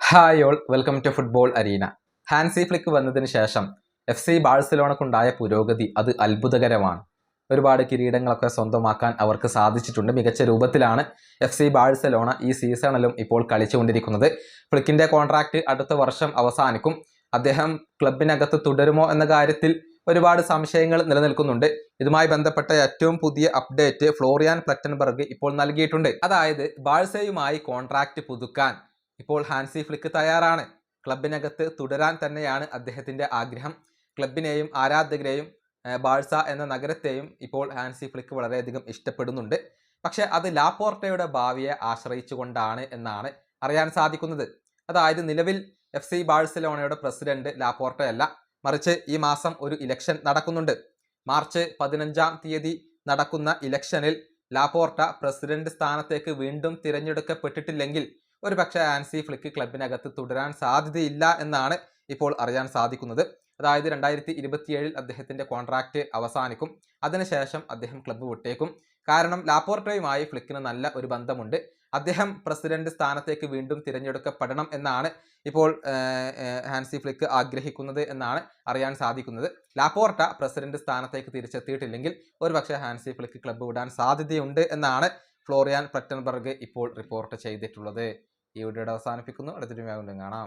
Hi all, welcome to football arena. Hansi Flick വന്നതിന് ശേഷം FC ബാഴ്സലോണക്കുണ്ടായ പുരോഗതി അത് അത്ഭുതകരമാണ്. ഒരുപാട് കിരീടങ്ങളൊക്കെ സ്വന്തമാക്കാൻ അവർക്ക് സാധിച്ചിട്ടുണ്ട്. മികച്ച രൂപത്തിലാണ് FC ബാഴ്സലോണ ഈ സീസണിലും ഇപ്പോൾ കളിച്ചുകൊണ്ടിരിക്കുന്നത്. ഫ്ലിക്കിൻ്റെ കോൺട്രാക്റ്റ് അടുത്ത വർഷം അവസാനിക്കും. അദ്ദേഹം ക്ലബിനകത്ത് തുടരുമോ എന്ന കാര്യത്തിൽ ഒരുപാട് സംശയങ്ങൾ നിലനിൽക്കുന്നുണ്ട്. ഇതുമായി ബന്ധപ്പെട്ട ഏറ്റവും പുതിയ അപ്ഡേറ്റ് ഫ്ലോറിയാൻ പ്ലറ്റൻബർഗ് ഇപ്പോൾ നൽകിയിട്ടുണ്ട്. അതായത് ബാഴ്സയുമായി കോൺട്രാക്റ്റ് പുതുക്കാൻ ഇപ്പോൾ ഹാൻസി ഫ്ലിക്ക് തയ്യാറാണ്. ക്ലബിനകത്ത് തുടരാൻ തന്നെയാണ് അദ്ദേഹത്തിൻ്റെ ആഗ്രഹം. ക്ലബിനെയും ആരാധകരെയും ബാഴ്സ എന്ന നഗരത്തെയും ഇപ്പോൾ ഹാൻസി ഫ്ലിക്ക് വളരെയധികം ഇഷ്ടപ്പെടുന്നുണ്ട്. പക്ഷേ അത് ലാപ്പോർട്ടയുടെ ഭാവിയെ ആശ്രയിച്ചുകൊണ്ടാണ് എന്നാണ് അറിയാൻ സാധിക്കുന്നത്. അതായത് നിലവിൽ FC ബാഴ്സലോണയുടെ പ്രസിഡന്റ് ലാപ്പോർട്ടയല്ല, മറിച്ച് ഈ മാസം ഒരു ഇലക്ഷൻ നടക്കുന്നുണ്ട്. മാർച്ച് 15-ാം തീയതി നടക്കുന്ന ഇലക്ഷനിൽ ലാപ്പോർട്ട പ്രസിഡന്റ് സ്ഥാനത്തേക്ക് വീണ്ടും തിരഞ്ഞെടുക്കപ്പെട്ടിട്ടില്ലെങ്കിൽ ഒരുപക്ഷെ ഹാൻസി ഫ്ലിക്ക് ക്ലബിനകത്ത് തുടരാൻ സാധ്യതയില്ല എന്നാണ് ഇപ്പോൾ അറിയാൻ സാധിക്കുന്നത്. അതായത് 2027 അദ്ദേഹത്തിൻ്റെ കോൺട്രാക്റ്റ് അവസാനിക്കും. അതിനുശേഷം അദ്ദേഹം ക്ലബ്ബ് വിട്ടേക്കും. കാരണം ലാപ്പോർട്ടയുമായി ഫ്ലിക്കിന് നല്ല ഒരു ബന്ധമുണ്ട്. അദ്ദേഹം പ്രസിഡന്റ് സ്ഥാനത്തേക്ക് വീണ്ടും തിരഞ്ഞെടുക്കപ്പെടണം എന്നാണ് ഇപ്പോൾ ഹാൻസി ഫ്ലിക്ക് ആഗ്രഹിക്കുന്നത് എന്നാണ് അറിയാൻ സാധിക്കുന്നത്. ലാപ്പോർട്ട പ്രസിഡന്റ് സ്ഥാനത്തേക്ക് തിരിച്ചെത്തിയിട്ടില്ലെങ്കിൽ ഒരുപക്ഷെ ഹാൻസി ഫ്ലിക്ക് ക്ലബ്ബ് വിടാൻ സാധ്യതയുണ്ട് എന്നാണ് ഫ്ലോറിയാൻ പ്ലറ്റൻബർഗ് ഇപ്പോൾ റിപ്പോർട്ട് ചെയ്തിട്ടുള്ളത്. ഈ വീഡിയോയുടെ അവസാനിപ്പിക്കുന്നു. അടുത്തൊരു വീഡിയോയിൽ കാണാം.